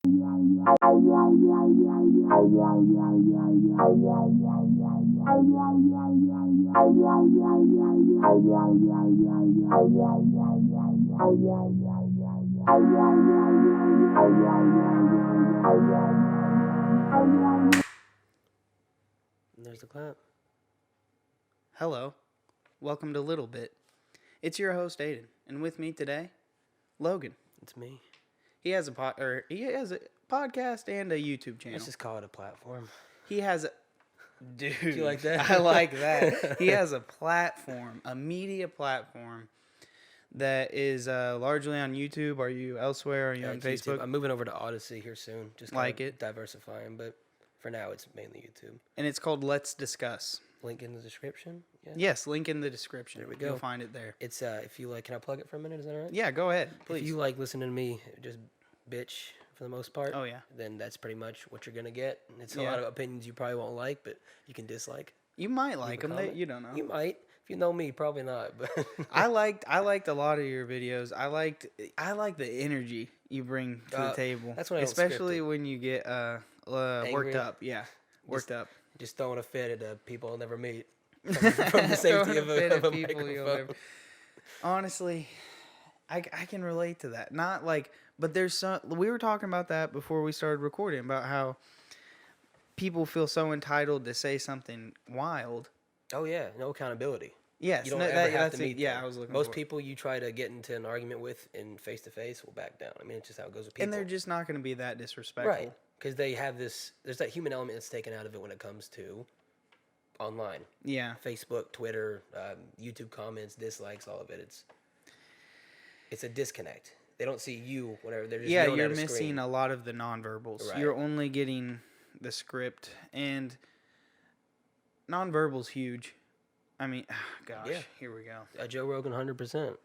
There's the clap. Hello, welcome to Little Bit. It's your host Aiden, and with me today, Logan. It's me. He has a podcast and a YouTube channel. Let's just call it a platform. He has a dude. Do you like that? I like that. He has a platform, a media platform that is largely on YouTube. Are you elsewhere? Are you on Facebook? YouTube. I'm moving over to Odyssey here soon. Just like it, diversifying, but for now it's mainly YouTube. And it's called Let's Discuss. Link in the description. Yeah. Yes, link in the description. There we go. You'll find it there. It's if you like, can I plug it for a minute? Is that all right? Yeah, go ahead, please. If you like listening to me just bitch for the most part, oh yeah, then that's pretty much what you're gonna get. And it's a lot of opinions you probably won't like, but you can dislike. You might like them. You don't know. You might. If you know me, probably not. But I liked a lot of your videos. I like the energy you bring to the table. That's when I especially when you get worked up. Yeah, worked up. Just throwing a fit at people I'll never meet. From the safety of a microphone. Honestly, I can relate to that. Not like, but there's some. We were talking about that before we started recording about how people feel so entitled to say something wild. Oh yeah, no accountability. Yes, you don't ever have to meet them. Yeah, I was looking. Most people you try to get into an argument with in face to face will back down. I mean, it's just how it goes with people. And they're just not going to be that disrespectful, right? Because they have this. There's that human element that's taken out of it when it comes to online. Yeah. Facebook, Twitter, YouTube comments, dislikes, all of it. It's a disconnect. They don't see you, whatever. They're just you're missing a lot of the nonverbals. Right. You're only getting the script, and nonverbal's huge. I mean, gosh, here we go. Joe Rogan, 100%.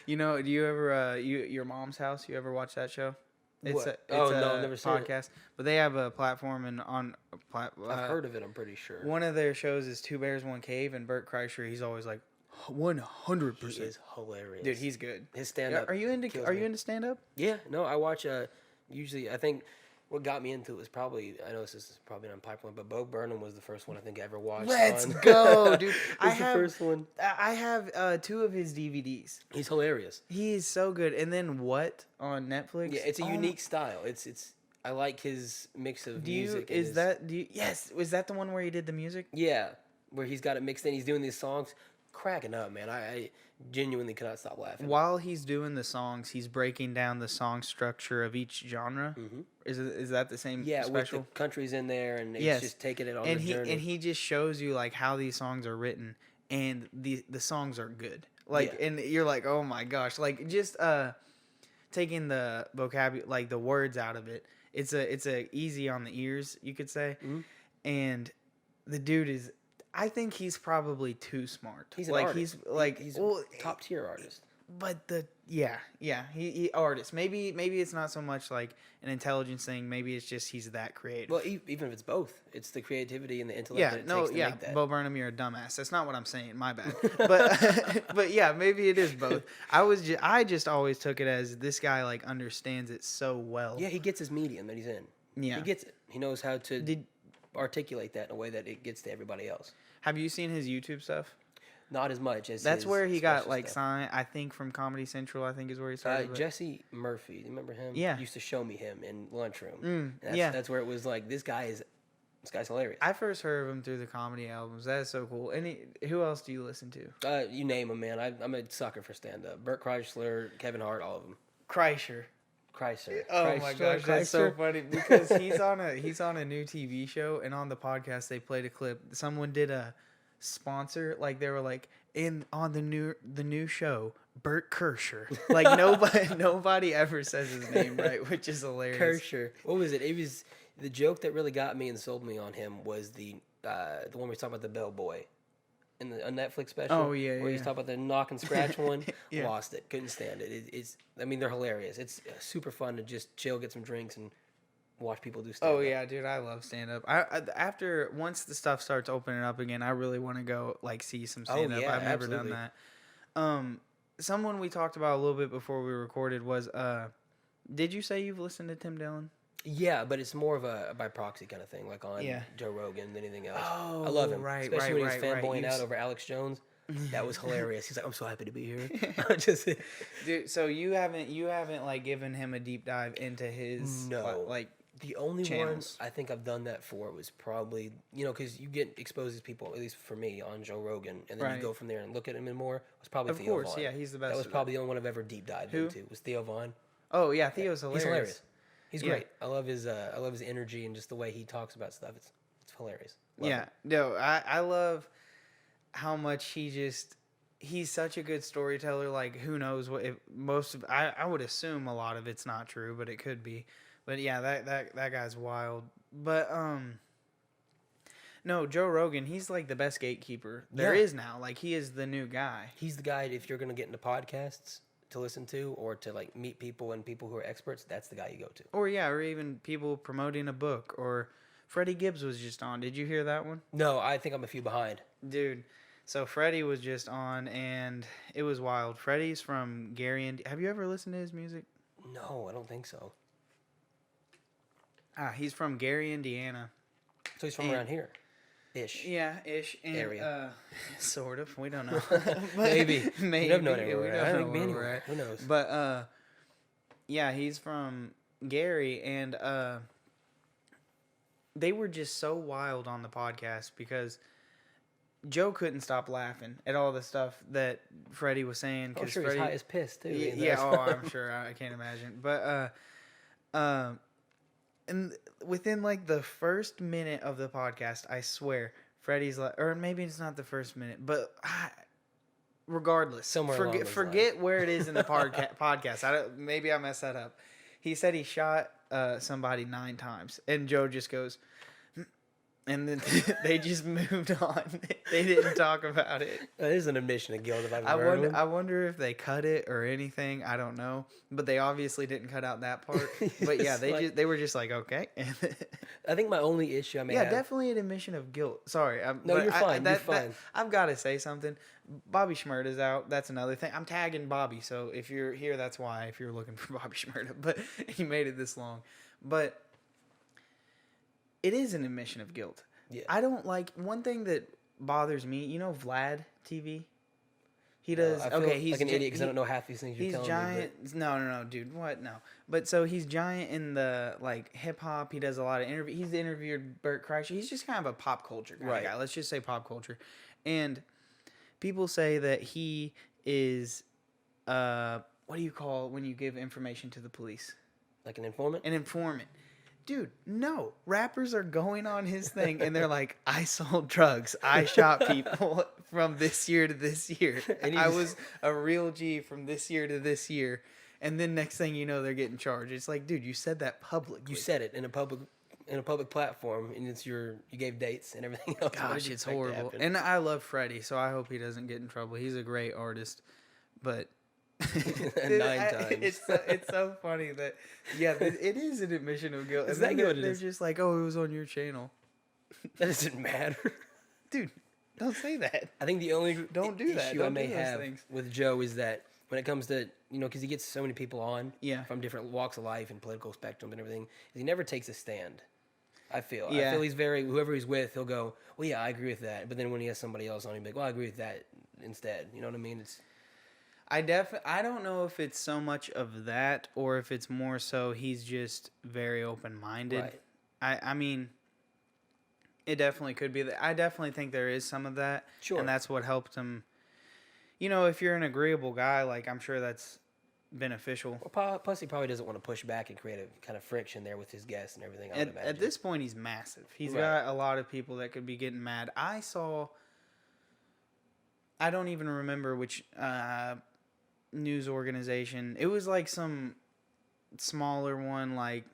You know, do you ever your mom's house? You ever watch that show? It's no, I've never seen podcast, but they have a platform and I've heard of it. I'm pretty sure. One of their shows is Two Bears, One Cave, and Bert Kreischer. He's always like 100%. He is hilarious, dude. He's good. His stand up. Are you into stand up? Yeah, no, I watch. Usually, I think what got me into it was probably. I know this is probably not pipeline, but Bo Burnham was the first one I think I ever watched. Let's go, dude. The first one. I have 2 of his DVDs. He's hilarious. He is so good. And then What on Netflix? Yeah, it's a unique style. It's. I like his mix of music. Yes, was that the one where he did the music? Yeah, where he's got it mixed in. He's doing these songs, cracking up, man. I genuinely cannot stop laughing. While he's doing the songs, he's breaking down the song structure of each genre. Mm-hmm. Is that the same? Yeah, special? With the countries in there, and it's just taking it on the journey. And he just shows you like how these songs are written, and the songs are good. Like, and you're like, oh my gosh, like just taking the vocabulary, like the words out of it. It's a easy on the ears, you could say, and the dude is. I think he's probably too smart. He's an artist. He's a top tier artist. But he artist. Maybe it's not so much like an intelligence thing. Maybe it's just he's that creative. Well, even if it's both, it's the creativity and the intellect that it takes to make that. Bo Burnham, you're a dumbass. That's not what I'm saying. My bad. But yeah, maybe it is both. I just always took it as this guy like understands it so well. Yeah, he gets his medium that he's in. Yeah, he gets it. He knows how to articulate that in a way that it gets to everybody else. Have you seen his YouTube stuff? Not as much as that's where he got like signed. I think from Comedy Central. I think is where he started. Jesse Murphy, do you remember him? Yeah, used to show me him in lunchroom. That's where it was like this guy's hilarious. I first heard of him through the comedy albums. That is so cool. Who else do you listen to? You name them, man. I'm a sucker for stand up. Bert Kreischer, Kevin Hart, all of them. Kreischer. Oh my gosh, that's so funny because he's on a new TV show, and on the podcast they played a clip. Someone did a sponsor, like they were like on the new show, Bert Kreischer. Like nobody ever says his name right, which is hilarious. Kreischer. What was it? It was the joke that really got me and sold me on him was the one we talking about the bellboy. In a Netflix special. Oh, yeah, where he's talking about the knock and scratch one. Yeah. Lost it. Couldn't stand it. I mean, they're hilarious. It's super fun to just chill, get some drinks, and watch people do stand-up. Oh, yeah, dude. I love stand-up. Once the stuff starts opening up again, I really want to go, like, see some stand-up. I've never done that. Someone we talked about a little bit before we recorded was Did you say you've listened to Tim Dillon? Yeah, but it's more of a by proxy kind of thing, like on Yeah. Joe Rogan than anything else. Oh, I love him, right, especially right, when he was right, right. fanboying out over Alex Jones. That was hilarious. He's like, "I'm so happy to be here." Just Dude, so you haven't like given him a deep dive into his no, like the only channels. one I think I've done that for was probably because you get exposed to people, at least for me, on Joe Rogan, and then Right. you go from there and look at him and more. Was probably Of Theo course, Von. yeah, he's the best. That was of probably the only one I've ever deep dived Who? into. Was Theo Von. Oh yeah, Theo's hilarious. He's hilarious. He's Yeah. great. I love his energy and just the way he talks about stuff. It's hilarious. Love Yeah, him. no, I love how much he's such a good storyteller. Like, who knows what if most of I would assume a lot of it's not true, but it could be. But yeah, that guy's wild. But no, Joe Rogan, he's like the best gatekeeper there Yeah. is now. Like, he is the new guy. He's the guy if you're gonna get into podcasts to listen to or to like meet people and people who are experts. That's the guy you go to. Or yeah, or even people promoting a book. Or Freddie Gibbs was just on. Did you hear that one? No, I think I'm a few behind. Dude, so Freddie was just on, and it was wild. Freddie's from Gary, have you ever listened to his music? No, I don't think so. He's from Gary, Indiana. So he's from And- around here, ish. Yeah, ish. And, Area. Sort of. We don't know. Maybe. Maybe. You never know We anywhere. don't I know think where anywhere. we're at. Who knows? But, yeah, he's from Gary, and they were just so wild on the podcast because Joe couldn't stop laughing at all the stuff that Freddie was saying. I'm sure he's high as piss too. Yeah, oh, I'm sure. I can't imagine. But, and within like the first minute of the podcast, I swear, Freddie's like, or maybe it's not the first minute, but regardless, Somewhere along those forget where it is in the podcast. Maybe I messed that up. He said he shot somebody 9 times, and Joe just goes, and then they just moved on. They didn't talk about it. That is an admission of guilt if I've ever heard one. I wonder if they cut it or anything. I don't know, but they obviously didn't cut out that part. But yeah, they were just like, okay. I think my only issue I may have. Definitely an admission of guilt. Sorry, No, you're fine. You're fine. I've got to say something. Bobby Shmurda's out. That's another thing. I'm tagging Bobby, so if you're here, that's why. If you're looking for Bobby Shmurda, but he made it this long, but it is an admission of guilt. Yeah. I don't like one thing that bothers me. You know Vlad TV. He does. I feel He's like an idiot because I don't know half these things you're He's telling giant. me. No, dude. What? No. But so he's giant in the like hip hop. He does a lot of interview. He's interviewed Bert Kreischer. He's just kind of a pop culture kind of guy. Let's just say pop culture. And people say that he is, what do you call when you give information to the police? Like an informant? An informant. Dude, no. Rappers are going on his thing and they're like, I sold drugs. I shot people from this year to this year. I was a real G from this year to this year. And then next thing you know, they're getting charged. It's like, dude, you said that publicly. You said it in a public platform, and you gave dates and everything else. Gosh, it's horrible. And I love Freddie, so I hope he doesn't get in trouble. He's a great artist, but 9 times. It's so funny that it is an admission of guilt. Is And that then good? they're just like, oh, it was on your channel, That doesn't matter. dude. Don't say that. I think the only Don't do that. issue I Don't may do those have things. with Joe is that when it comes to because he gets so many people on Yeah. from different walks of life and political spectrum and everything, he never takes a stand. I feel Yeah. he's whoever he's with, he'll go, well, yeah, I agree with that. But then when he has somebody else on, he'll be like, well, I agree with that instead. You know what I mean? It's I don't know if it's so much of that or if it's more so he's just very open-minded. Right. I mean, it definitely could be that. I definitely think there is some of that. Sure. And that's what helped him. If you're an agreeable guy, like, I'm sure that's beneficial. well, plus he probably doesn't want to push back and create a kind of friction there with his guests and everything. I would imagine. At this point, he's massive. He's Right. got a lot of people that could be getting mad. I don't even remember which news organization. It was like some smaller one, like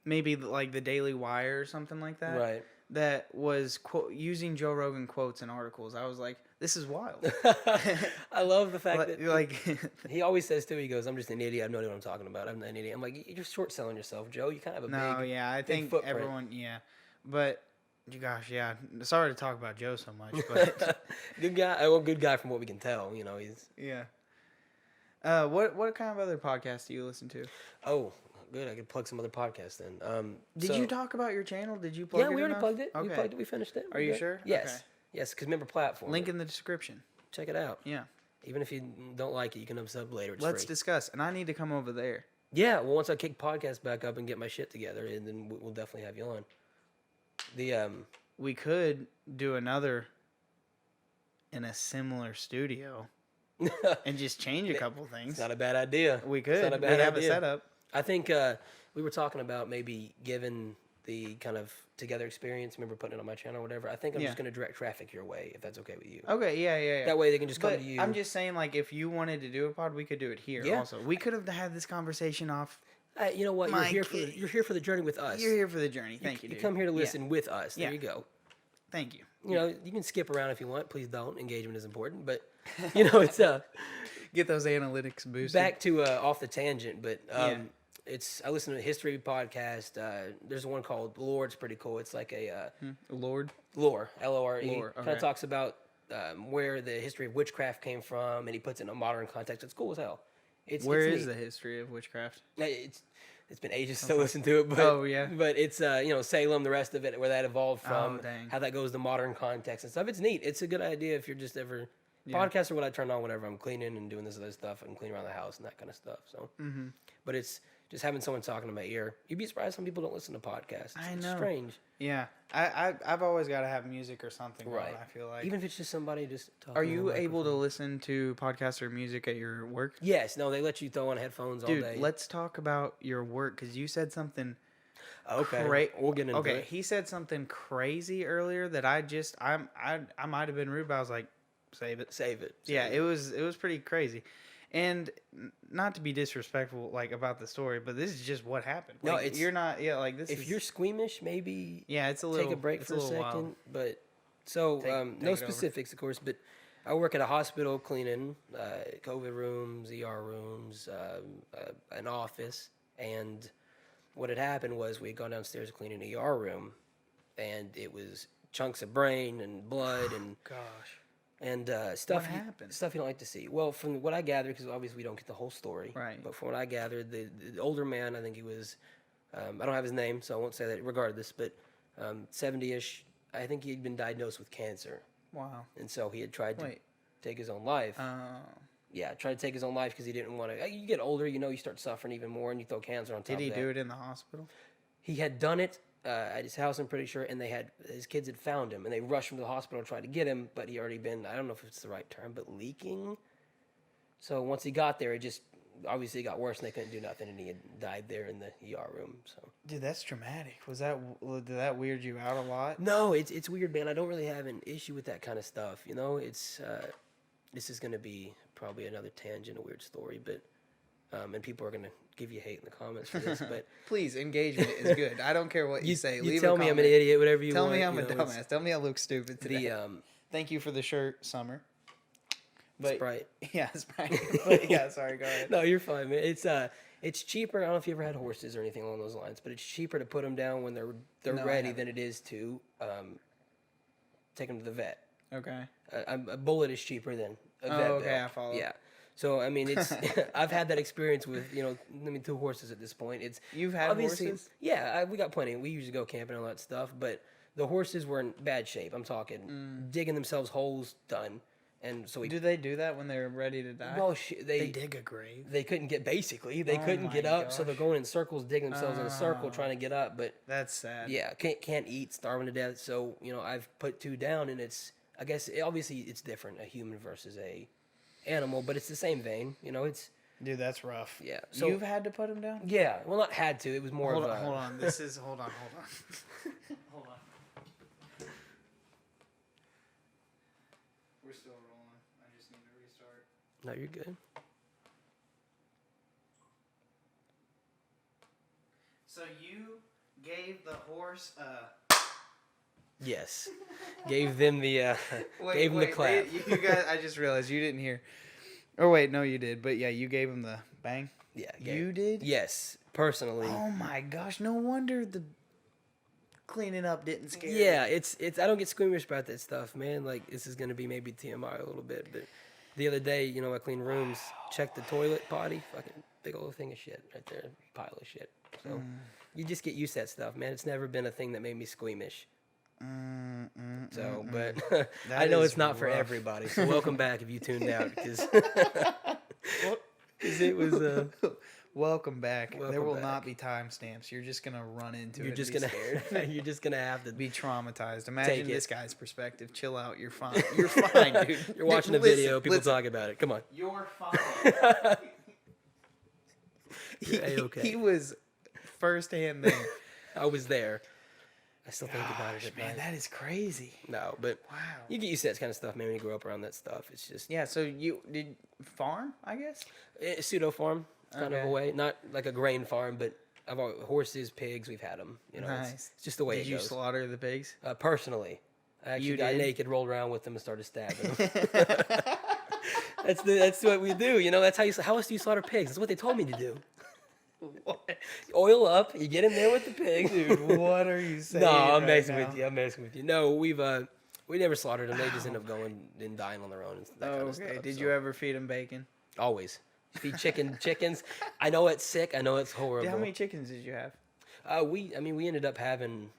maybe like the Daily Wire or something like that. Right. That was using Joe Rogan quotes in articles. I was like, this is wild. I love the fact that like he always says too. He goes, "I'm just an idiot. I have no idea what I'm talking about. I'm an idiot." I'm like, "You're short selling yourself, Joe. You kind of have a big." I big think footprint. everyone, but gosh, yeah. Sorry to talk about Joe so much, but Good guy. Well, good guy from what we can tell. He's yeah. What kind of other podcasts do you listen to? Oh, good. I could plug some other podcasts then. Did you talk about your channel? Did you plug Yeah, it we already enough? plugged it. Okay. We plugged it. We finished it. Are you sure? Yes. Okay. Yes, because remember platform. Link in the description. Check it out. Yeah. Even if you don't like it, you can unsub later. It's Let's free. discuss. And I need to come over there. Yeah, well, once I kick podcast back up and get my shit together, and then we'll definitely have you on. We could do another in a similar studio and just change a couple things. It's not a bad idea. We could. It's not a bad we have idea. a setup. I think we were talking about maybe giving the kind of together experience. Remember putting it on my channel or whatever. I think I'm just going to direct traffic your way if that's okay with you. Okay, yeah. That way they can just come But to you. I'm just saying, like, if you wanted to do a pod, we could do it here. Yeah. Also, we could have had this conversation off. You know what? My You're here for the journey with us. You're here for the journey. Thank you, dude. You come here to listen with us. There Yeah. you go. Thank you. You know, you can skip around if you want. Please don't. Engagement is important. But, you know, it's Get those analytics boosted. back to off the tangent. But I listen to a history podcast. There's one called Lore. It's pretty cool. It's like a Lord. lore, L-O-R-E. Lore, Kind okay. of talks about where the history of witchcraft came from, and he puts it in a modern context. It's cool as hell. Where it's is neat. the history of witchcraft? It's been ages to listen to it, but but it's Salem, the rest of it, where that evolved from, dang. how that goes to modern context and stuff. It's neat. It's a good idea if you're just ever podcasts are what I turn on whenever I'm cleaning and doing this other stuff and cleaning around the house and that kind of stuff. So, but it's just having someone talking to my ear. You'd be surprised some people don't listen to podcasts. I It's know. strange, Yeah, I've always got to have music or something. right? Going, I feel like. Even if it's just somebody just talking. Are in the you able to microphone. listen to podcasts or music at your work? Yes. No, they let you throw on headphones all Dude, day. let's talk about your work because you said something. Okay. We'll get into Okay, it. he said something crazy earlier that I might have been rude, but I was like, save it. Save it. Yeah, it was pretty crazy, and not to be disrespectful like about the story, but this is just what happened. No, Like, it's- you're not. Yeah, like this. If you're squeamish, maybe it's a little take a break it's for a little second. wild. But so Take no it over. specifics, of course. But I work at a hospital cleaning COVID rooms, ER rooms, an office, and what had happened was we had gone downstairs to clean an ER room, and it was chunks of brain and blood and Gosh. and stuff. What happened? Stuff you don't like to see. Well, from what I gathered, because obviously we don't get the whole story. Right. But from what I gathered, the older man, I think he was, I don't have his name, so I won't say that regardless, but 70-ish, I think he'd been diagnosed with cancer. Wow. And so he had tried to Wait. take his own life. Yeah, tried to take his own life because he didn't want to. You get older, you start suffering even more, and you throw cancer on top Did he of that. do it in the hospital? He had done it at his house, I'm pretty sure, and his kids had found him, and they rushed him to the hospital to try to get him, but he already been, I don't know if it's the right term, but leaking. So once he got there, it just obviously got worse, and they couldn't do nothing, and he had died there in the ER room. So Dude, that's dramatic. Did that weird you out a lot? no, it's weird, man. I don't really have an issue with that kind of stuff. It's this is gonna be probably another tangent, a weird story, but and people are gonna give you hate in the comments for this, but. Please, engagement is good. I don't care what you say. You Leave tell a me I'm an comment. idiot, whatever you Tell want. me I'm a it's dumbass. Tell me I look stupid today. The Thank you for the shirt, Summer. But Sprite. yeah, Sprite. But yeah, sorry. Go ahead. No, you're fine, man. It's cheaper. I don't know if you ever had horses or anything along those lines, but it's cheaper to put them down when they're No, I ready haven't. than it is to take them to the vet. Okay. A bullet is cheaper than a vet okay, bill. I follow. Yeah. So I mean, it's I've had that experience with 2 horses at this point. It's You've had obviously horses? yeah. We got plenty. We usually go camping and all that stuff, but the horses were in bad shape. I'm talking digging themselves holes done, and so we. Do they do that when they're ready to die? Well, they dig a grave. They couldn't get they Oh couldn't my get up, so they're gosh. going in circles, digging themselves in a circle, trying to get up. But That's sad. yeah, can't eat, starving to death. So I've put 2 down, and I guess obviously it's different, a human versus a animal, but it's the same vein. It's Dude, that's rough. yeah. So You've had to put him down? yeah, well, not had to. It was more Hold of on, a hold on. This is hold on. Hold on. We're still rolling. I just need to restart. No, you're good. So you gave the horse Yes, gave them the gave them the clap. You guys, I just realized you didn't hear. Or wait, no, you did. But yeah, you gave him the bang. Yeah, You did? Yes, personally. Oh my gosh! No wonder the cleaning up didn't scare you. Yeah, it's I don't get squeamish about that stuff, man. Like this is gonna be maybe TMI a little bit, but The other day, I clean rooms, check the toilet potty, fucking big old thing of shit right there, pile of shit. So you just get used to that stuff, man. It's never been a thing that made me squeamish. But I know it's not for everybody. So welcome back if you tuned out, because it was. Welcome back. There Welcome will back. not be timestamps. You're just gonna run into You're it. just and be gonna scared. you're just gonna have to Be traumatized. Imagine Take it. this guy's perspective. Chill out. You're fine. You're fine, dude. You're watching a Listen, video, people listen. talk about it. Come on. You're fine. You're A-okay. He was firsthand there. I was there. I still think about it at Man, night. that is crazy. No, but Wow. you get used to that kind of stuff, man, when you grow up around that stuff. It's just Yeah. So you did farm, I guess. a pseudo farm kind of Okay. a way. Not like a grain farm, but I've always, horses, pigs, we've had them. Nice. It's just the way Did it you goes. slaughter the pigs? Personally, I actually You got did? naked, rolled around with them, and started stabbing them. That's what we do. That's how else do you slaughter pigs? That's what they told me to do. What? Oil up, you get in there with the pig. Dude, what are you saying? No, I'm right messing now? with you. I'm messing with you. No, we never slaughtered them. They just end up going and dying on their own and that kind of Okay. stuff. Did so. you ever feed them bacon? Always feed chickens? I know it's sick. I know it's horrible. How many chickens did you have? We ended up having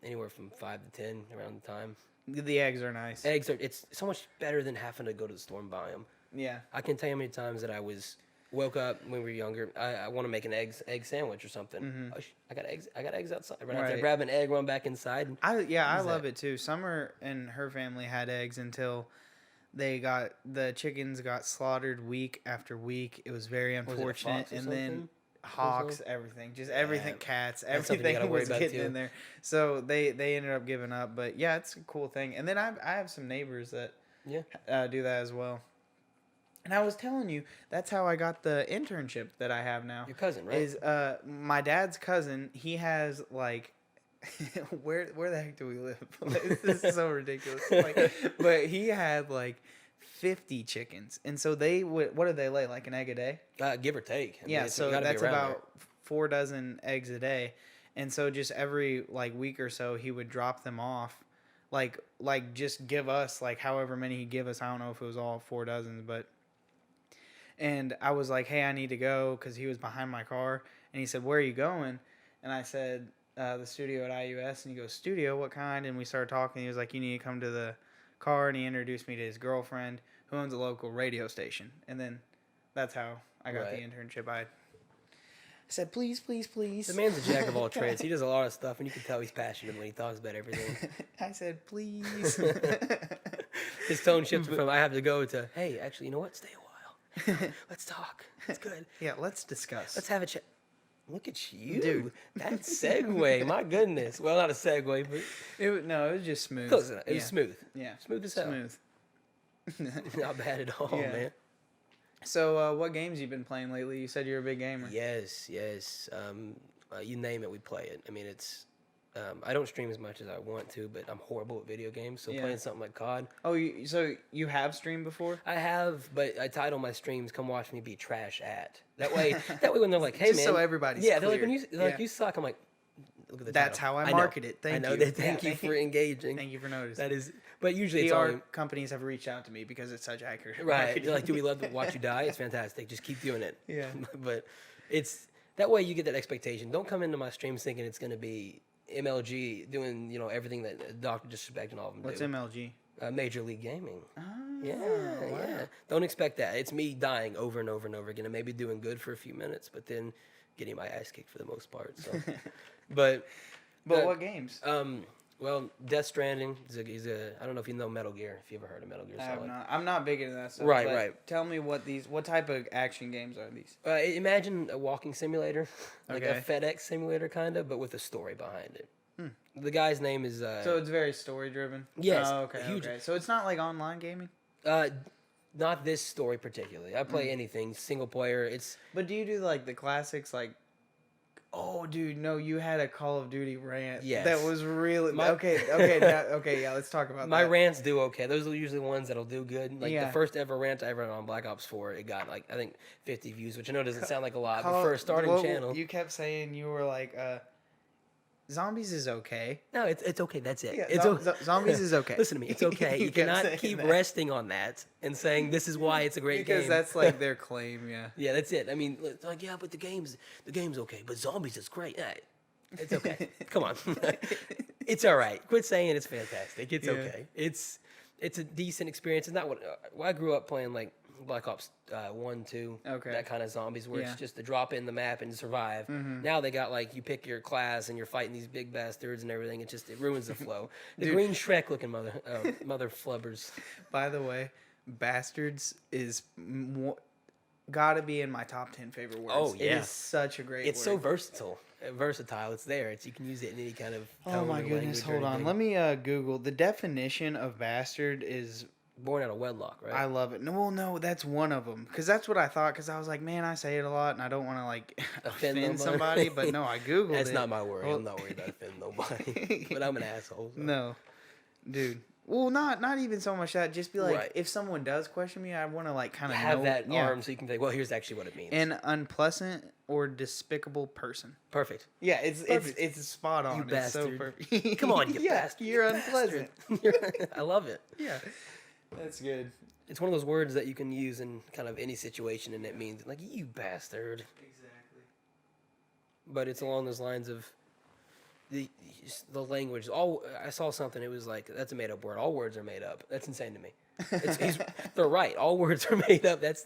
anywhere from 5 to 10 around the time. The eggs are nice. It's so much better than having to go to the store and buy them. Yeah. I can tell you how many times that I woke up when we were younger. I want to make an egg sandwich or something. Oh, I got eggs outside. Run out there, Right. grab an egg, run back inside. I Use love that. it too. Summer and her family had eggs until the chickens got slaughtered week after week. It was very Was it a unfortunate. fox or And then something? hawks, everything, just everything, cats, That's something you everything gotta worry was about, getting too. in there. So they ended up giving up. But yeah, it's a cool thing. And then I have some neighbors that do that as well. And I was telling you, that's how I got the internship that I have now. Your cousin, right? Is my dad's cousin. He has like, where the heck do we live? This is so ridiculous. But he had like 50 chickens, and so they would. What do they lay? Like an egg a day? Give or take. I mean, Yeah, it's so gotta be that's around about 4 dozen eggs a day, and so just every like week or so he would drop them off, like just give us like however many he'd give us. I don't know if it was all 4 dozens, but. And I was like, hey, I need to go because he was behind my car. And he said, where are you going? And I said, the studio at IUS. And he goes, studio? What kind? And we started talking. He was like, you need to come to the car. And he introduced me to his girlfriend who owns a local radio station. And then that's how I got the Right. internship. I said, please, please, please. The man's a jack of all trades. He does a lot of stuff, and you can tell he's passionate when he talks about everything. I said, please. His tone shifted from I have to go to, hey, actually, you know what? Stay a while. Let's talk. It's good. Yeah, let's discuss. Let's have a chat. Look at you, Dude. That segue, my goodness. Well, not a segue, but It was just smooth. close enough. It was Yeah. smooth. Yeah. Smooth as hell. Smooth. Not bad at all, Yeah. man. So, what games you been playing lately? You said you're a big gamer. Yes. You name it, we play it. I mean, it's. I don't stream as much as I want to, but I'm horrible at video games. So Yeah. playing something like COD, Oh, so you have streamed before? I have, but I title my streams "Come watch me be trash at." That way, when they're like, "Hey, Just man," so everybody's they're like, clear. you suck." I'm like, look at the That's title. how I know. market it. Thank I know you. that. Thank Yeah, you for engaging. Thank you for noticing. That is, but usually it's PR only companies have reached out to me because it's such accurate right. marketing. They're like, "Do we love to watch you die?" It's fantastic. Just keep doing it. Yeah. But it's that way you get that expectation. Don't come into my streams thinking it's going to be MLG doing everything that Dr. Disrespect and all of them What's do. MLG? Major League Gaming. Oh, Yeah, wow. yeah. Don't expect that. It's me dying over and over and over again, and maybe doing good for a few minutes, but then getting my ass kicked for the most part. So, but What games? well, Death Stranding. I don't know if you know Metal Gear. If you ever heard of Metal Gear I have Solid. not. I'm not big into that stuff. Right, but right. Tell me what type of action games are these? Imagine a walking simulator, like a Okay. FedEx simulator, kind of, but with a story behind it. The guy's name is. So it's very story driven. Yes, Oh, okay. huge- Okay. So it's not like online gaming. Not this story particularly. I play anything single player. It's But do you do like the classics like? Oh, dude, no! You had a Call of Duty rant. Yes. That was really My- okay. Okay, yeah. Let's talk about my that. rants do okay. Those are usually the ones that'll do good. Like Yeah. the first ever rant I ever had on Black Ops 4, it got like I think 50 views, which I know doesn't sound like a lot, Call- but for a starting what- channel, You kept saying you were like, Zombies is okay. No, it's okay. That's it. Yeah, It's zombies is okay. Listen to me. It's okay. You kept cannot saying keep that. resting on that and saying this is why it's a great Because game. that's like their claim, yeah. Yeah, that's it. I mean, it's like, yeah, but the game's okay, but zombies is great. Yeah, it's okay. Come on. It's all right. Quit saying it's fantastic. It's Yeah. okay. It's a decent experience. It's not what I grew up playing, like Black Ops 1, 2, Okay. that kind of zombies where Yeah. it's just to drop in the map and survive. Now they got like you pick your class and you're fighting these big bastards and everything. It ruins the flow. The Dude. green Shrek looking mother flubbers. By the way, bastards is gotta be in my top 10 favorite words. Oh, yeah. It is such a great It's word. so versatile. It's there. You can use it in any kind of Oh tone my or goodness, language or hold on. anything. Let me Google. The definition of bastard is, Born out of wedlock, right? I love it. No, well, no, that's one of them. Because that's what I thought. Because I was like, man, I say it a lot and I don't want to like Offend offend nobody. somebody. But no, I Googled That's it. not my worry. Well- I'm not worried about offending nobody. But I'm an asshole. So. No, dude. Well, not even so much that. Just be like, Right. if someone does question me, I want to like kind of Have know, that yeah. arm so you can say, well, here's actually what it means. An unpleasant or despicable person. Perfect. Yeah, it's Perfect. spot on. You It's so bastard. perfect. Come on, you yeah, bastard. You're You unpleasant. bastard. I love it. Yeah, that's good. It's one of those words that you can use in kind of any situation, and it means like you bastard. Exactly. But it's along those lines of the language. I saw something. It was like that's a made up word. All words are made up. That's insane to me. They're right. All words are made up. That's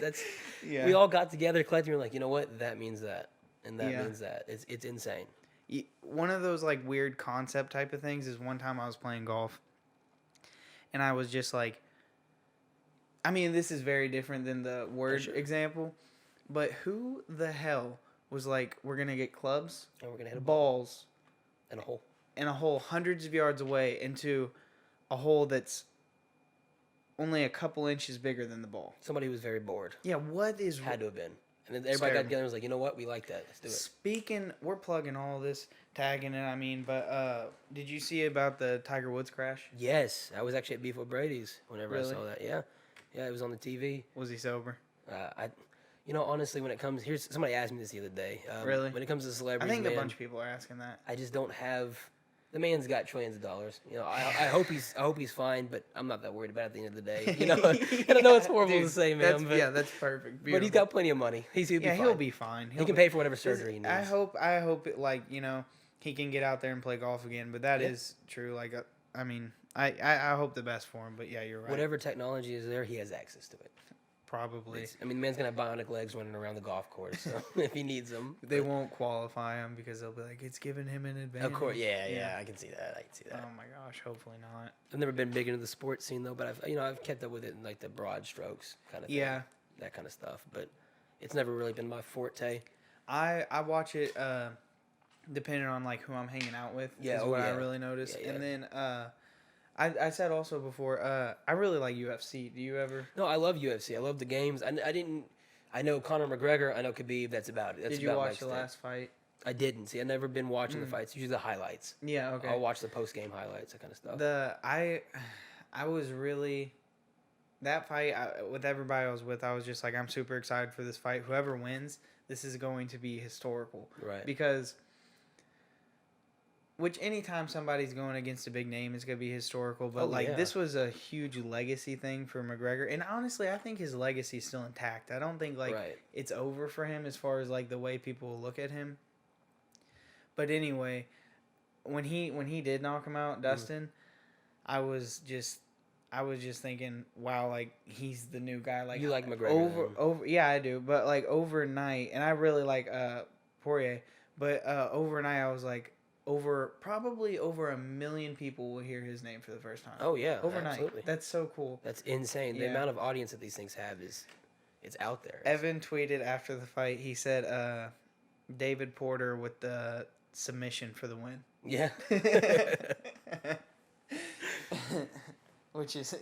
Yeah. We all got together collectively. We're like, you know what? That means that, and that Yeah. means that. It's insane. One of those like weird concept type of things is one time I was playing golf, and I was just like, I mean, this is very different than the word sure. example, but who the hell was like, we're gonna get clubs, And we're gonna hit a ball balls, in a hole. in a hole hundreds of yards away into a hole that's only a couple inches bigger than the ball. Somebody was very bored. Yeah, what is Had to have been. And then everybody got terrible. together and was like, you know what? We like that. Let's do it. Speaking, we're plugging all this, tagging it. I mean, but did you see about the Tiger Woods crash? Yes, I was actually at Beef with Brady's whenever Really? I saw that. Yeah, it was on the TV. Was he sober? Honestly, when it comes, somebody asked me this the other day. Really? When it comes to I celebrities, think man, a bunch of people are asking that. I just don't have. The man's got trillions of dollars. I hope he's fine, but I'm not that worried about it at the end of the day. And I know it's horrible to say, man. That's perfect. But he's got plenty of money. He'll be fine. he'll be fine. He can pay for whatever surgery he needs. I hope it, like, he can get out there and play golf again. But that is true. Like, I mean, I hope the best for him. But yeah, you're right. Whatever technology is there, he has access to it. Probably. The man's gonna have bionic legs running around the golf course, so if he needs them, They won't qualify him because they'll be like, it's giving him an advantage. Of course, yeah, I can see that. Oh my gosh, hopefully not. I've never been big into the sports scene though, but I've kept up with it in like the broad strokes kind of thing, Yeah. that kind of stuff. But it's never really been my forte. I watch it depending on like who I'm hanging out with. Yeah, is oh, what I yeah. really notice. Yeah, yeah. And then I said also before, I really like UFC. Do you ever? No, I love UFC. I love the games. I know Conor McGregor. I know Khabib. That's about it. That's Did you about my watch the extent. last fight? I didn't. See, I've never been watching the fights. Usually the highlights. Yeah. Okay. I'll watch the post game highlights, that kind of stuff. I was really that fight with everybody I was with. I was just like, I'm super excited for this fight. Whoever wins, this is going to be historical. Right. Because which anytime somebody's going against a big name, it's gonna be historical. But this was a huge legacy thing for McGregor, and honestly, I think his legacy is still intact. I don't think it's over for him as far as like the way people look at him. But anyway, when he did knock him out, Dustin, I was just thinking, wow, like he's the new guy. Like You like McGregor over, yeah, I do. But like overnight, and I really like Poirier. But overnight, I was like, probably over 1 million people will hear his name for the first time. Oh yeah, overnight. absolutely. That's so cool. That's insane. The Yeah. amount of audience that these things have it's out there. Evan tweeted after the fight. He said, "David Porter with the submission for the win." Yeah. Which is,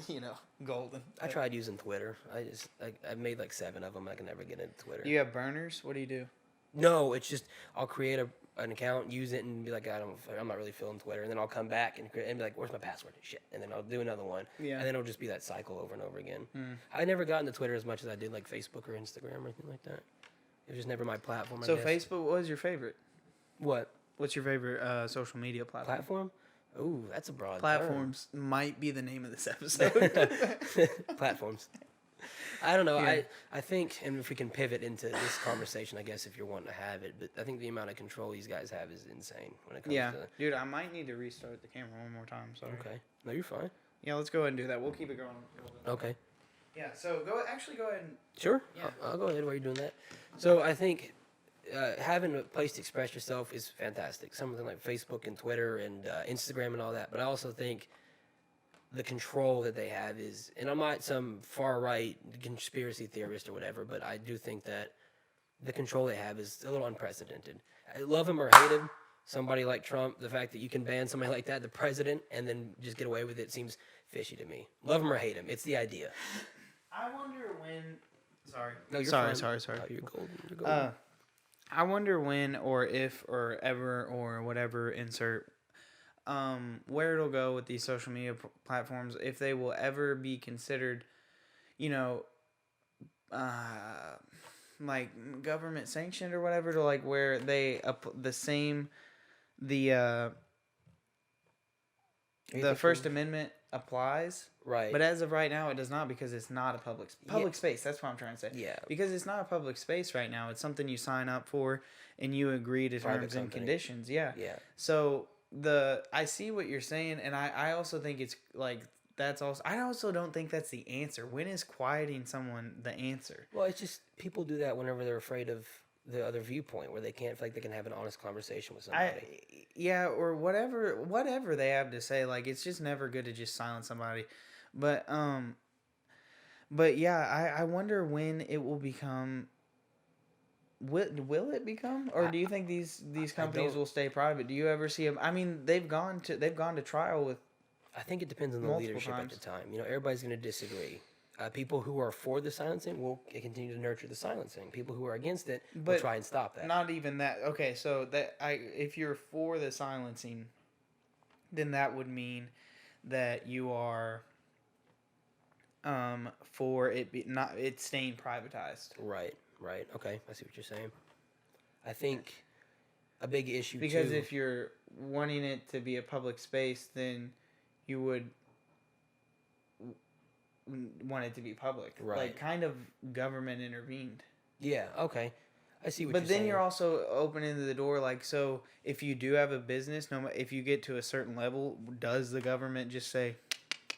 golden. I tried using Twitter. I made like 7 of them. I can never get into Twitter. You have burners? What do you do? No, it's just I'll create an account, use it, and be like, I'm not really feeling Twitter, and then I'll come back and be like, where's my password? Shit, and then I'll do another one, Yeah. and then it'll just be that cycle over and over again. I never got into Twitter as much as I did like Facebook or Instagram or anything like that. It was just never my platform. So I guess. Facebook was your favorite? What? What's your favorite social media platform? Platform? Ooh, that's a broad Platforms might be the name of this episode. term. Platforms. I don't know. Yeah. I think, and if we can pivot into this conversation, I guess if you're wanting to have it, but I think the amount of control these guys have is insane when it comes Yeah, to. dude, I might need to restart the camera one more time. Sorry. Okay. No, you're fine. Yeah, let's go ahead and do that. We'll keep it going. Okay. Yeah. So go ahead and. Sure. Yeah. I'll go ahead while you're doing that. So I think having a place to express yourself is fantastic. Something like Facebook and Twitter and Instagram and all that. But I also think the control that they have is, and I'm not some far right conspiracy theorist or whatever, but I do think that the control they have is a little unprecedented. I love him or hate him. Somebody like Trump, the fact that you can ban somebody like that, the president, and then just get away with it seems fishy to me. Love him or hate him, it's the idea. I wonder when. Sorry. No, you're sorry. fine. Sorry. Oh, you're golden. You're golden. I wonder when or if or ever or whatever insert where it'll go with these social media platforms, if they will ever be considered, like government sanctioned or whatever, to like where they the First Amendment applies. Right. But as of right now, it does not, because it's not a public space. That's what I'm trying to say. Yeah. Because it's not a public space right now. It's something you sign up for and you agree to Private terms and company. conditions. Yeah. Yeah. So I see what you're saying, and I also think it's like I also don't think that's the answer. When is quieting someone the answer? Well, it's just people do that whenever they're afraid of the other viewpoint, where they can't feel like they can have an honest conversation with somebody. Or whatever they have to say. Like, it's just never good to just silence somebody. But yeah, I wonder when it will become. Will it become, or do you think these companies will stay private? Do you ever see them? I mean, they've gone to trial with. I think it depends on the leadership at the time. Everybody's going to disagree. People who are for the silencing will continue to nurture the silencing. People who are against it will try and stop that. Not even that. Okay, so if you're for the silencing, then that would mean that you are for it staying privatized. Right. Okay, I see what you're saying. I think a big issue because if you're wanting it to be a public space, then you would want it to be public. Right. Like, kind of government intervened. Yeah, okay. I see what but you're saying. But then you're also opening the door, like, so if you do have a business, if you get to a certain level, does the government just say...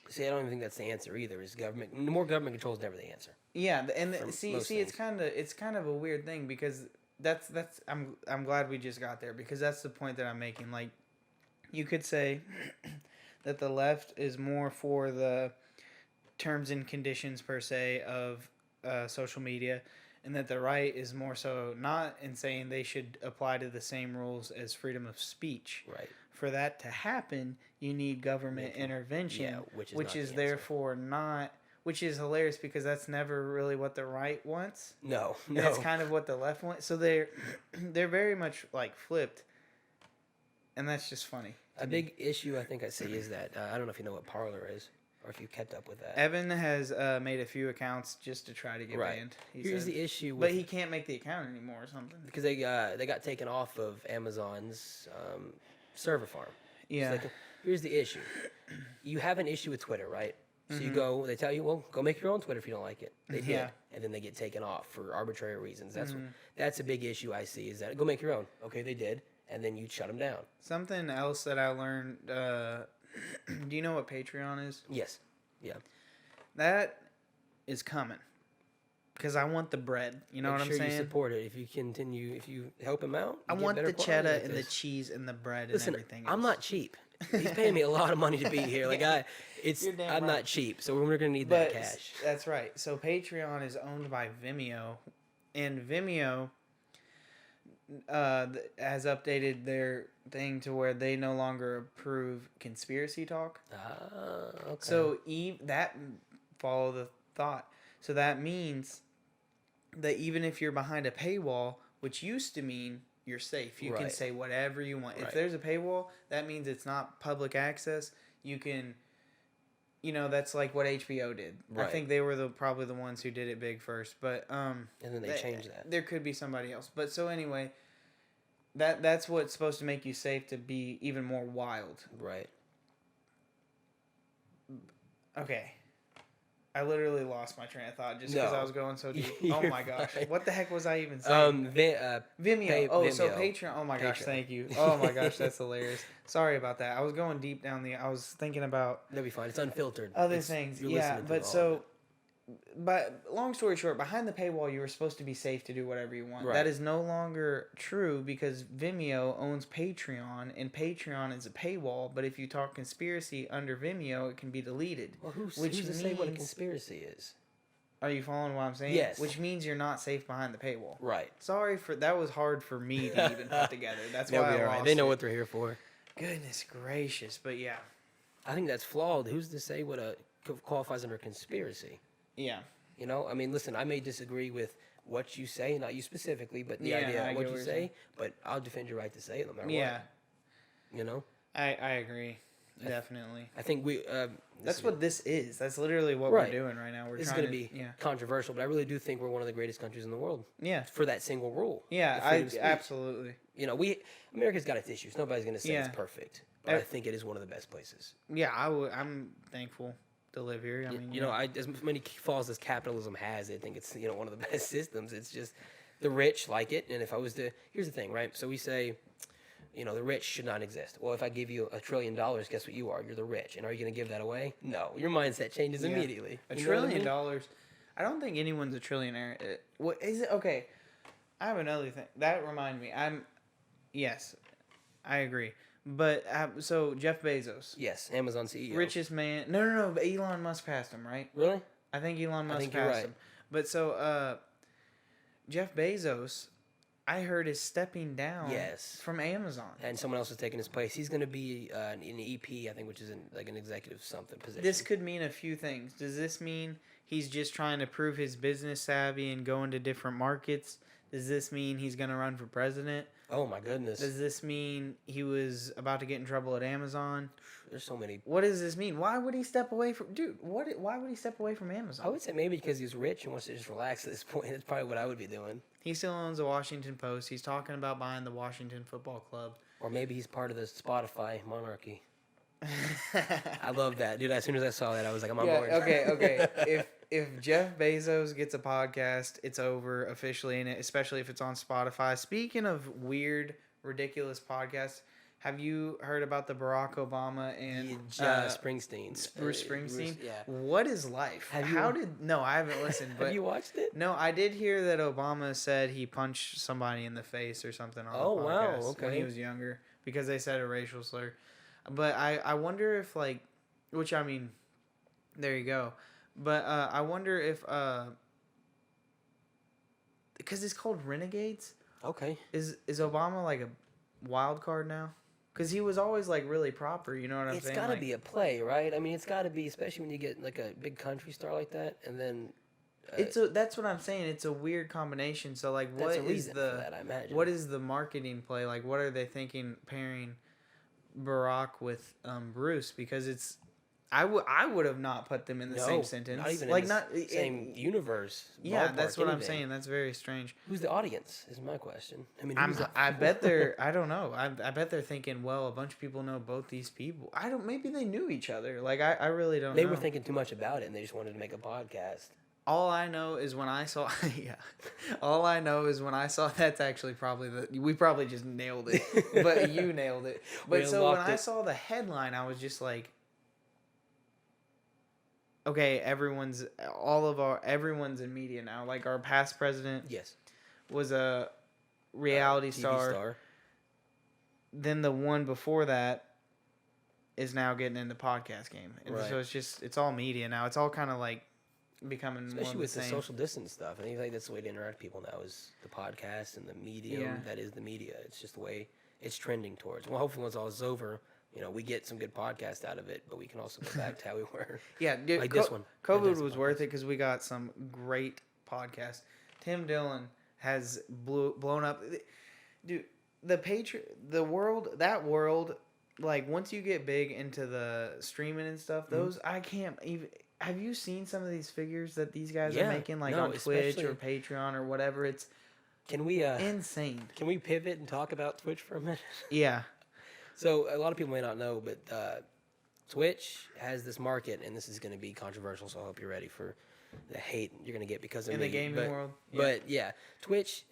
See, I don't even think that's the answer either. Is government... The more government control is never the answer. Yeah, and it's kind of a weird thing, because that's I'm glad we just got there, because that's the point that I'm making. Like, you could say that the left is more for the terms and conditions per se of social media, and that the right is more so not in saying they should apply to the same rules as freedom of speech. Right. For that to happen, you need government intervention, which is therefore not. Which is hilarious, because that's never really what the right wants. No. That's kind of what the left wants. So they're very much like flipped, and that's just funny. A big issue I think I see is that I don't know if you know what Parler is, or if you kept up with that. Evan has made a few accounts just to try to get banned. Here's the issue, but he can't make the account anymore or something, because they got taken off of Amazon's server farm. Yeah. So here's the issue: you have an issue with Twitter, right? So you go, they tell you, well, go make your own Twitter if you don't like it. They did. And then they get taken off for arbitrary reasons. That's a big issue I see, is that go make your own. Okay, they did. And then you shut them down. Something else that I learned, do you know what Patreon is? Yes. Yeah. That is coming. Because I want the bread. You know what I'm saying? Make sure you support it. If you help him out. I want the cheddar and the cheese and the bread and everything else. I'm not cheap. He's paying me a lot of money to be here. Like I'm not cheap, so we're gonna need that cash. That's right. So Patreon is owned by Vimeo, and Vimeo has updated their thing to where they no longer approve conspiracy talk. Okay. So follow the thought. So that means that even if you're behind a paywall, which used to mean you're safe. You can say whatever you want. If there's a paywall, that means it's not public access. You can, that's like what HBO did. I think they were probably the ones who did it big first. But and then they changed that. There could be somebody else. But so anyway, That's what's supposed to make you safe to be even more wild. Right. Okay. I literally lost my train of thought just because I was going so deep. Oh You're my gosh. fine. What the heck was I even saying? Vimeo. So Vimeo. Patreon. Oh my gosh, Patreon. thank you. Oh my gosh, that's hilarious. Sorry about that. I was going deep down I was thinking about That'd be fine. It's unfiltered. other things. You're Yeah, listening to but all of so it. but long story short, behind the paywall, you were supposed to be safe to do whatever you want. Right. That is no longer true because Vimeo owns Patreon, and Patreon is a paywall. But if you talk conspiracy under Vimeo, it can be deleted. Well, who's to say what a conspiracy is? Are you following what I'm saying? Yes. Which means you're not safe behind the paywall. Right. Sorry for that. Was hard for me to even put together. That's They'll why be I all right. lost They know it. what they're here for. Goodness gracious, but yeah, I think that's flawed. Who's to say what qualifies under conspiracy? yeah. You know, I mean, listen, I may disagree with what you say, not you specifically, but the Yeah, idea I of get what you what you're say, saying. but I'll defend your right to say it no matter Yeah, what. You know? I agree. Definitely. I think we... That's what this is. That's literally what Right. we're doing right now. We're This is trying going to be yeah. controversial, but I really do think we're one of the greatest countries in the world Yeah. for that single rule. Yeah, the freedom of speech. absolutely. You know, America's got its issues. Nobody's going to say Yeah. it's perfect, but I think it is one of the best places. Yeah, I'm thankful to live here. I mean, You know, as many flaws as capitalism has, I think it's, you know, one of the best systems. It's just the rich like it. And if I was to, here's the thing, right? So we say, you know, the rich should not exist. Well, if I give you $1 trillion, guess what you are? You're the rich. And are you going to give that away? No. Your mindset changes Yeah. immediately. $1 You know what I trillion mean? dollars. I don't think anyone's a trillionaire. What is it? Okay, I have another thing that reminded me. Yes, I agree. But so Jeff Bezos, Yes, Amazon CEO. richest man. No. But Elon Musk passed him, right? Really? I think Elon Musk think you're passed right. him. But so Jeff Bezos, I heard is stepping down. Yes. From Amazon. And someone else is taking his place. He's going to be an EP, I think, which is like an executive something position. This could mean a few things. Does this mean he's just trying to prove his business savvy and go into different markets? Does this mean he's going to run for president? Oh, my goodness. Does this mean he was about to get in trouble at Amazon? There's so many. What does this mean? Why would he step away from... Dude, why would he step away from Amazon? I would say maybe because he's rich and wants to just relax at this point. That's probably what I would be doing. He still owns the Washington Post. He's talking about buying the Washington Football Club. Or maybe he's part of the Spotify monarchy. I love that. Dude, as soon as I saw that, I was like, I'm on board. Okay. If Jeff Bezos gets a podcast, it's over officially, and especially if it's on Spotify. Speaking of weird, ridiculous podcasts, have you heard about the Barack Obama and Springsteen. Bruce Springsteen? Yeah. What is life? No, I haven't listened. But Have you watched it? No, I did hear that Obama said he punched somebody in the face or something on the podcast when he was younger because they said a racial slur. But I wonder if, like, which, I mean, there you go. But I wonder if, because it's called Renegades. Okay. Is Obama like a wild card now? Because he was always like really proper, you know what I'm saying? It's got to be a play, right? I mean, it's got to be, especially when you get like a big country star like that, and then that's what I'm saying. It's a weird combination. So like, what that's a is reason the for that, I imagine. what is the marketing play? Like, what are they thinking pairing Barack with Bruce? Because it's I would have not put them in the same sentence. Not even like in the same universe. Yeah, ballpark, that's what I'm anything. saying. That's very strange. Who's the audience? Is my question. I mean, I bet they're. I don't know. I bet they're thinking. Well, a bunch of people know both these people. I don't. Maybe they knew each other. Like I really don't. They know. were thinking too much about it, and they just wanted to make a podcast. All I know is when I saw. Yeah. All I know is when I saw. That's actually probably we probably just nailed it, but you nailed it. But so when I saw the headline, I was just like. Okay, everyone's in media now. Like our past president, was a reality star. Then the one before that is now getting in the podcast game, and so it's all media now. It's all kind of like becoming especially more with the the same. social distance stuff. And I think that's the way to interact with people now is the podcast and the medium that is the media. It's just the way it's trending towards. Well, hopefully once all is over. You know, we get some good podcasts out of it, but we can also go back to how we were. Yeah, dude, like this one. COVID was worth it because we got some great podcasts. Tim Dillon has blown up. Dude, the world, like once you get big into the streaming and stuff, those I can't even. Have you seen some of these figures that these guys are making, like on Twitch or Patreon or whatever? It's Can we Insane. can we pivot and talk about Twitch for a minute? Yeah. So a lot of people may not know, but Twitch has this market, and this is going to be controversial. So I hope you're ready for the hate you're going to get because of In me. the gaming world. Yeah. But yeah, Twitch,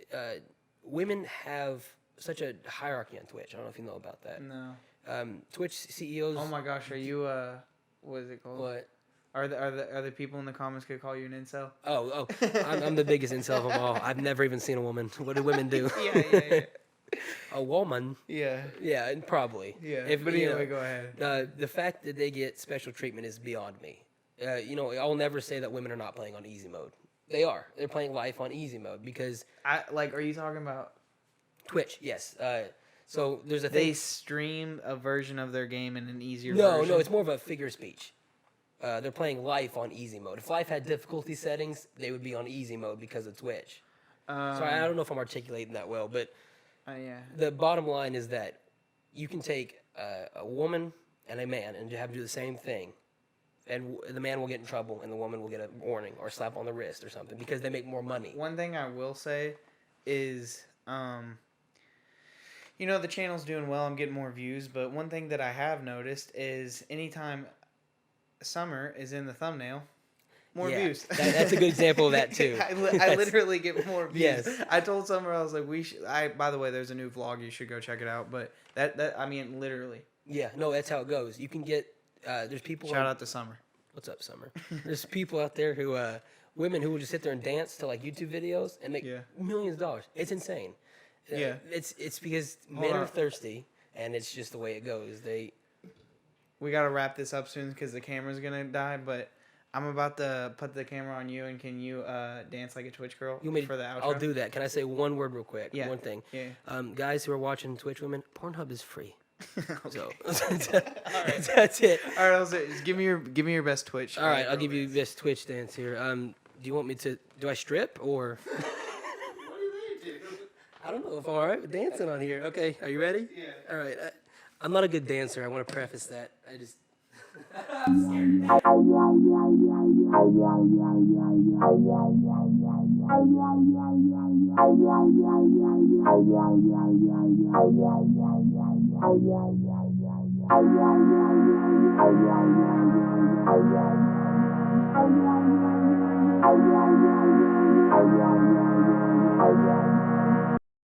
women have such a hierarchy on Twitch. I don't know if you know about that. No. Twitch CEOs. Oh my gosh, are you what is it called? What? Are the people in the comments could call you an incel? Oh, I'm the biggest incel of them all. I've never even seen a woman. What do women do? Yeah. A woman. Yeah. Yeah, probably. Yeah. If, But you anyway, know, go ahead. the fact that they get special treatment is beyond me. I'll never say that women are not playing on easy mode. They are. They're playing life on easy mode because Are you talking about Twitch. Yes. So there's a they thing. stream a version of their game in an easier No, version? no, it's more of a figure of speech. They're playing life on easy mode. If life had difficulty settings, they would be on easy mode because of Twitch. Sorry, I don't know if I'm articulating that well, but yeah. the bottom line is that you can take a woman and a man and have them do the same thing, and the man will get in trouble and the woman will get a warning or a slap on the wrist or something because they make more money. One thing I will say is, the channel's doing well. I'm getting more views, but one thing that I have noticed is anytime Summer is in the thumbnail, more Yeah, views. that's a good example of that too. I literally get more views. Yes. I told Summer, I was like, by the way, there's a new vlog. You should go check it out. But literally. Yeah, no, that's how it goes. You can get there's people. Shout out to Summer. What's up, Summer? There's people out there who women who will just sit there and dance to like YouTube videos and make millions of dollars. It's insane. Yeah. It's because men are thirsty, and it's just the way it goes. We gotta wrap this up soon because the camera's gonna die. But I'm about to put the camera on you, and can you dance like a Twitch girl for the outro? I'll do that. Can I say one word real quick? Yeah. One thing. Yeah. Guys who are watching Twitch women, Pornhub is free. So right. that's it. All right, just give me your best Twitch. All right, I'll give you this Twitch dance here. Do you want me to? Do I strip or? What do they do? I don't know if I'm all right with dancing on here. Okay, are you ready? Yeah. All right. I'm not a good dancer. I want to preface that. I just. I'm scared.